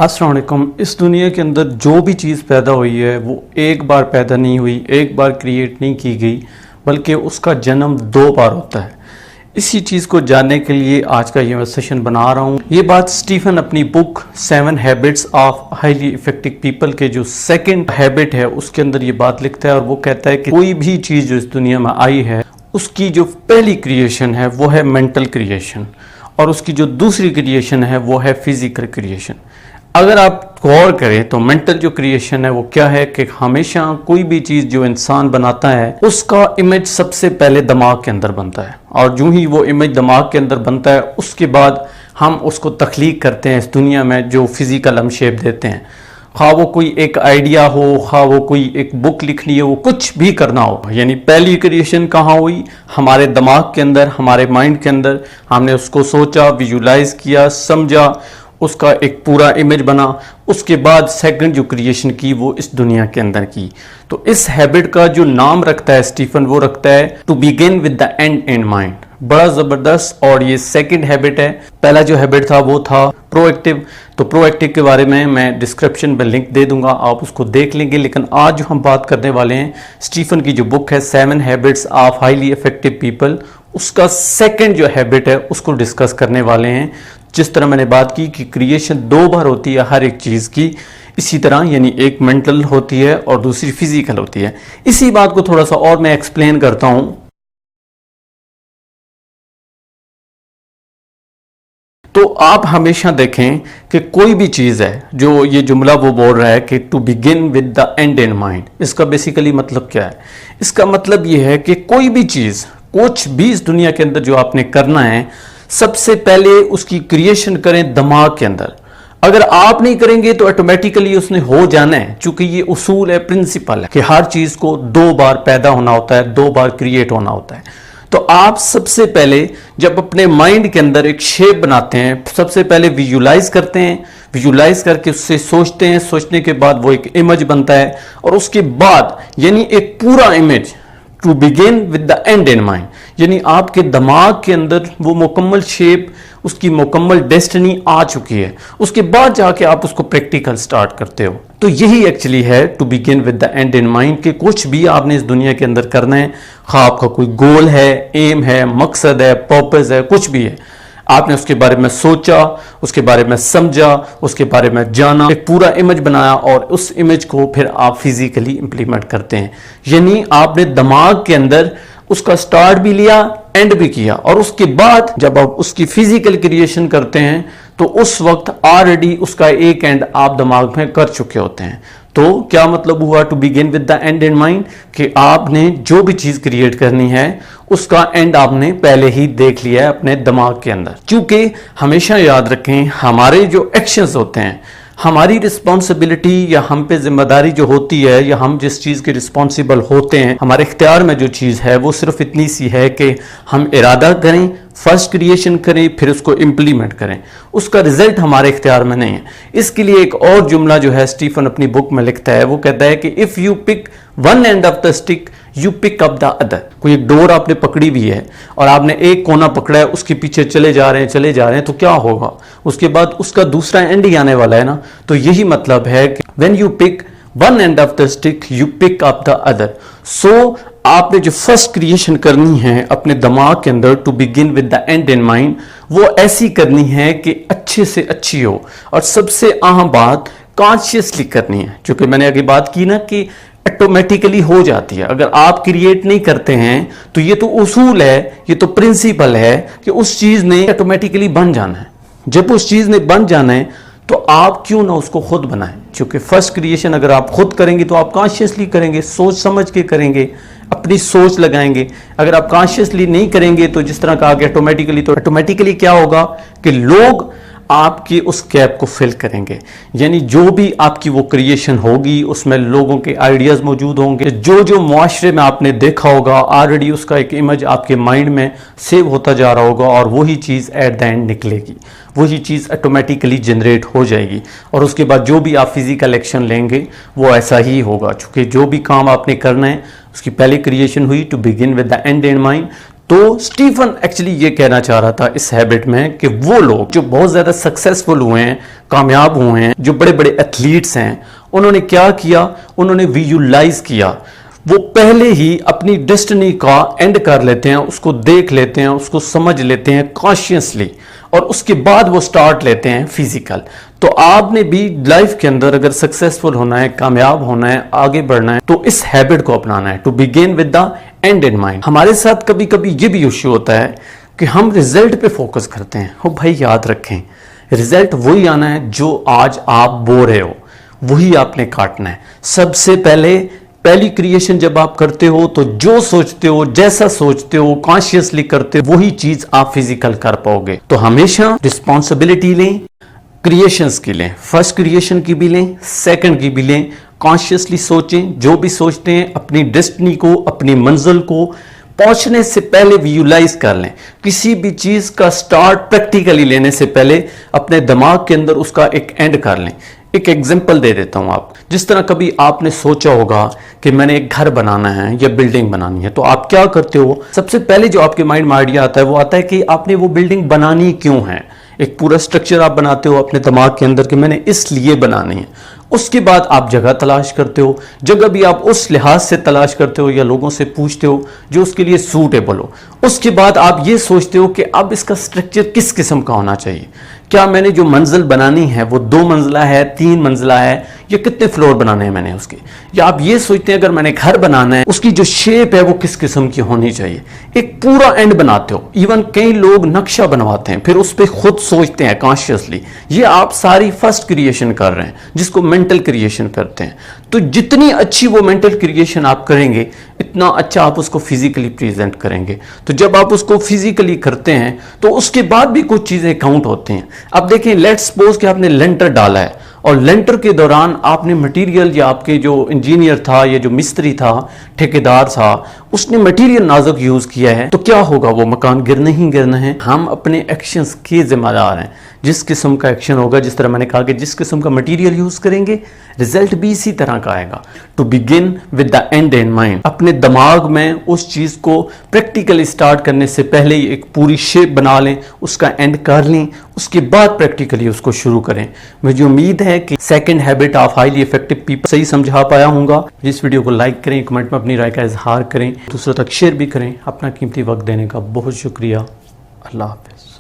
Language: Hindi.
अस्सलाम वालेकुम। इस दुनिया के अंदर जो भी चीज़ पैदा हुई है वो एक बार पैदा नहीं हुई, एक बार क्रिएट नहीं की गई, बल्कि उसका जन्म 2 बार होता है। इसी चीज़ को जानने के लिए आज का ये मैं सेशन बना रहा हूँ। ये बात स्टीफन अपनी book 7 habits of highly effective people के जो सेकंड हैबिट है उसके अंदर ये बात लिखता है, और वो कहता है कि कोई भी चीज़ जो इस दुनिया में आई है उसकी जो पहली क्रिएशन है वो है मेंटल क्रिएशन, और उसकी जो दूसरी क्रिएशन है वो है फिजिकल क्रिएशन। अगर आप गौर करें तो मेंटल जो क्रिएशन है वो क्या है कि हमेशा कोई भी चीज़ जो इंसान बनाता है उसका इमेज सबसे पहले दिमाग के अंदर बनता है, और जो ही वो इमेज दिमाग के अंदर बनता है उसके बाद हम उसको तख्लीक करते हैं इस दुनिया में, जो फिजिकल हम शेप देते हैं। खा वो कोई एक आइडिया हो, खा वो कोई एक बुक लिखनी है, वो कुछ भी करना हो, यानी पहली क्रिएशन कहाँ हुई? हमारे दिमाग के अंदर, हमारे माइंड के अंदर। हमने उसको सोचा, विजुलाइज किया, समझा, उसका एक पूरा इमेज बना। उसके बाद सेकंड जो क्रिएशन की वो इस दुनिया के अंदर की। तो इस हैबिट का जो नाम रखता है स्टीफन, वो रखता है to begin with the end in mind. बड़ा जबरदस्त। और ये सेकंड हैबिट है। पहला जो हैबिट था वो था प्रोएक्टिव। तो प्रोएक्टिव के बारे में मैं डिस्क्रिप्शन में लिंक दे दूंगा, आप उसको देख लेंगे। लेकिन आज जो हम बात करने वाले हैं स्टीफन की जो बुक है 7 habits of highly effective people, उसका सेकंड जो हैबिट है उसको डिस्कस करने वाले हैं। जिस तरह मैंने बात की कि क्रिएशन 2 बार होती है हर एक चीज़ की, इसी तरह यानी एक मेंटल होती है और दूसरी फिजिकल होती है। इसी बात को थोड़ा सा और मैं एक्सप्लेन करता हूं। तो आप हमेशा देखें कि कोई भी चीज़ है, जो ये जुमला वो बोल रहा है कि to begin with the end in mind, इसका बेसिकली मतलब क्या है? इसका मतलब ये है कि कोई भी चीज़, कुछ भी इस दुनिया के अंदर जो आपने करना है, सबसे पहले उसकी क्रिएशन करें दिमाग के अंदर। अगर आप नहीं करेंगे तो ऑटोमेटिकली उसने हो जाना है, क्योंकि ये उसूल है, प्रिंसिपल है कि हर चीज को 2 बार पैदा होना होता है, 2 बार क्रिएट होना होता है। तो आप सबसे पहले जब अपने माइंड के अंदर एक शेप बनाते हैं, सबसे पहले विजुलाइज करते हैं, विजुलाइज करके उससे सोचते हैं, सोचने के बाद वो एक इमेज बनता है, और उसके बाद यानी एक पूरा image to begin with the end in mind, यानी आपके दिमाग के अंदर वो मुकम्मल शेप, उसकी मुकम्मल डेस्टिनी आ चुकी है। उसके बाद जाके आप उसको प्रैक्टिकल स्टार्ट करते हो। तो यही एक्चुअली है to begin with the end in mind, कि कुछ भी आपने इस दुनिया के अंदर करना है, आपका कोई गोल है, एम है, मकसद है, पर्पस है, कुछ भी है, आपने उसके बारे में सोचा, उसके बारे में समझा, उसके बारे में जाना, एक पूरा इमेज बनाया, और उस इमेज को फिर आप फिजिकली इंप्लीमेंट करते हैं। यानी आपने दिमाग के अंदर उसका स्टार्ट भी लिया, एंड भी किया, और उसके बाद जब आप उसकी फिजिकल क्रिएशन करते हैं तो उस वक्त ऑलरेडी उसका एक एंड आप दिमाग में कर चुके होते हैं। तो क्या मतलब हुआ to begin with the end in mind? कि आपने जो भी चीज क्रिएट करनी है उसका एंड आपने पहले ही देख लिया है अपने दिमाग के अंदर। क्योंकि हमेशा याद रखें, हमारे जो एक्शंस होते हैं, हमारी रिस्पॉन्सिबिलिटी या हम पे जिम्मेदारी जो होती है, या हम जिस चीज़ के रिस्पॉन्सिबल होते हैं, हमारे इख्तियार में जो चीज़ है वो सिर्फ इतनी सी है कि हम इरादा करें, फर्स्ट क्रिएशन करें, फिर उसको इम्प्लीमेंट करें। उसका रिजल्ट हमारे इख्तियार में नहीं है। इसके लिए एक और जुमला जो है स्टीफन अपनी बुक में लिखता है, वो कहता है कि if you pick one end of the stick you pick up the other. कोई एक डोर आपने पकड़ी हुई है और आपने एक कोना पकड़ा है, उसके पीछे चले जा रहे हैं, तो क्या होगा? उसके बाद उसका दूसरा एंड ही आने वाला है ना। तो यही मतलब है कि when you pick one end of the stick you pick up the other. So आपने जो फर्स्ट क्रिएशन करनी है अपने दिमाग के अंदर to begin with the end in mind, वो ऐसी करनी है कि अच्छे से अच्छी हो, और सबसे अहम बात कॉन्शियसली करनी है। क्योंकि मैंने आगे बात की ना कि ऑटोमेटिकली हो जाती है। अगर आप क्रिएट नहीं करते हैं तो ये तो उसूल है, ये तो प्रिंसिपल है कि उस चीज ने ऑटोमेटिकली बन जाना है। जब उस चीज ने बन जाना है तो आप क्यों ना उसको खुद बनाएं? क्योंकि फर्स्ट क्रिएशन अगर आप खुद करेंगे तो आप कॉन्शियसली करेंगे, सोच समझ के करेंगे, अपनी सोच लगाएंगे। अगर आप कॉन्शियसली नहीं करेंगे तो जिस तरह कहा कि ऑटोमेटिकली, तो ऑटोमेटिकली क्या होगा कि लोग आपकी उस गैप को फिल करेंगे। यानी जो भी आपकी वो क्रिएशन होगी उसमें लोगों के आइडियाज मौजूद होंगे, जो जो मुआशरे में आपने देखा होगा ऑलरेडी उसका एक इमेज आपके माइंड में सेव होता जा रहा होगा, और वही चीज़ एट द एंड निकलेगी, वही चीज़ ऑटोमेटिकली जनरेट हो जाएगी। और उसके बाद जो भी आप फिजिकल एक्शन लेंगे वो ऐसा ही होगा, क्योंकि जो भी काम आपने करना है उसकी पहले क्रिएशन हुई to begin with the end in mind. तो स्टीफन एक्चुअली ये कहना चाह रहा था इस हैबिट में कि वो लोग जो बहुत ज्यादा सक्सेसफुल हुए हैं, कामयाब हुए हैं, जो बड़े बड़े एथलीट्स हैं, उन्होंने क्या किया, उन्होंने विजुअलाइज किया। वो पहले ही अपनी डेस्टिनी का एंड कर लेते हैं, उसको देख लेते हैं, उसको समझ लेते हैं कॉन्शियसली, और उसके बाद वो स्टार्ट लेते हैं फिजिकल। तो आपने भी लाइफ के अंदर अगर सक्सेसफुल होना है, कामयाब होना है, आगे बढ़ना है, तो इस हैबिट को अपनाना है, to begin with the end in mind. हमारे साथ कभी कभी ये भी इश्यू होता है कि हम रिजल्ट पे फोकस करते हैं। हो भाई, याद रखें, रिजल्ट वही आना है जो आज आप बो रहे हो, वही आपने काटना है। सबसे पहली क्रिएशन जब आप करते हो तो जो सोचते हो, जैसा सोचते हो, कॉन्शियसली करते हो, वही चीज आप फिजिकल कर पाओगे। तो हमेशा रिस्पॉन्सिबिलिटी लें, क्रिएशंस की लें, फर्स्ट क्रिएशन की भी लें, सेकंड की भी लें, कॉन्शियसली सोचें। जो भी सोचते हैं अपनी डेस्टिनी को, अपनी मंजिल को पहुंचने से पहले विजुलाइज कर लें। किसी भी चीज का स्टार्ट प्रैक्टिकली लेने से पहले अपने दिमाग के अंदर उसका एक एंड कर लें। एक एग्जांपल दे देता हूं आप। जिस तरह कभी आपने सोचा होगा कि मैंने एक घर बनाना है या बिल्डिंग बनानी है, तो आप क्या करते हो, सबसे पहले जो आपके माइंड में आइडिया आता है वो आता है कि आपने वो बिल्डिंग बनानी क्यों है। एक पूरा स्ट्रक्चर आप बनाते हो अपने दिमाग के अंदर कि मैंने इसलिए बनानी है। उसके बाद आप जगह तलाश करते हो, जगह भी आप उस लिहाज से तलाश करते हो या लोगों से पूछते हो जो उसके लिए सूटेबल हो। उसके बाद आप ये सोचते हो कि अब इसका स्ट्रक्चर किस किस्म का होना चाहिए। क्या मैंने जो मंजिल बनानी है वो 2 मंजिला है, 3 मंजिला है, या कितने फ्लोर बनाने हैं मैंने उसके। या आप ये सोचते हैं अगर मैंने घर बनाना है उसकी जो शेप है वो किस किस्म की होनी चाहिए। एक पूरा एंड बनाते हो। इवन कई लोग नक्शा बनवाते हैं, फिर उस पर खुद सोचते हैं कॉन्शियसली। ये आप सारी फर्स्ट क्रिएशन कर रहे हैं, जिसको मेंटल क्रिएशन करते हैं। तो जितनी अच्छी वो मेंटल क्रिएशन आप करेंगे, इतना अच्छा आप उसको फिजिकली प्रेजेंट करेंगे। तो जब आप उसको फिजिकली करते हैं तो उसके बाद भी कुछ चीजें काउंट होती हैं। अब देखें, लेट्स सपोज कि आपने लेंटर डाला है और लेंटर के दौरान आपने मटेरियल, या आपके जो इंजीनियर था या जो मिस्त्री था, ठेकेदार था, उसने मटेरियल नाजुक यूज किया है, तो क्या होगा, वो मकान गिरना ही गिरना है। हम अपने एक्शंस के जिम्मेदार हैं। जिस किस्म का एक्शन होगा, जिस तरह मैंने कहा कि जिस किस्म का मटेरियल यूज करेंगे, रिजल्ट भी इसी तरह का आएगा। To begin with the end in mind. अपने दिमाग में उस चीज को प्रैक्टिकली स्टार्ट करने से पहले एक पूरी शेप बना लें, उसका एंड कर लें, उसके बाद प्रैक्टिकली उसको शुरू करें। मुझे उम्मीद है कि second habit of highly effective people सही समझा पाया हूंगा। इस वीडियो को लाइक करें, कमेंट में अपनी राय का इजहार करें, दूसरों तक शेयर भी करें। अपना कीमती वक्त देने का बहुत शुक्रिया। अल्लाह हाफिज।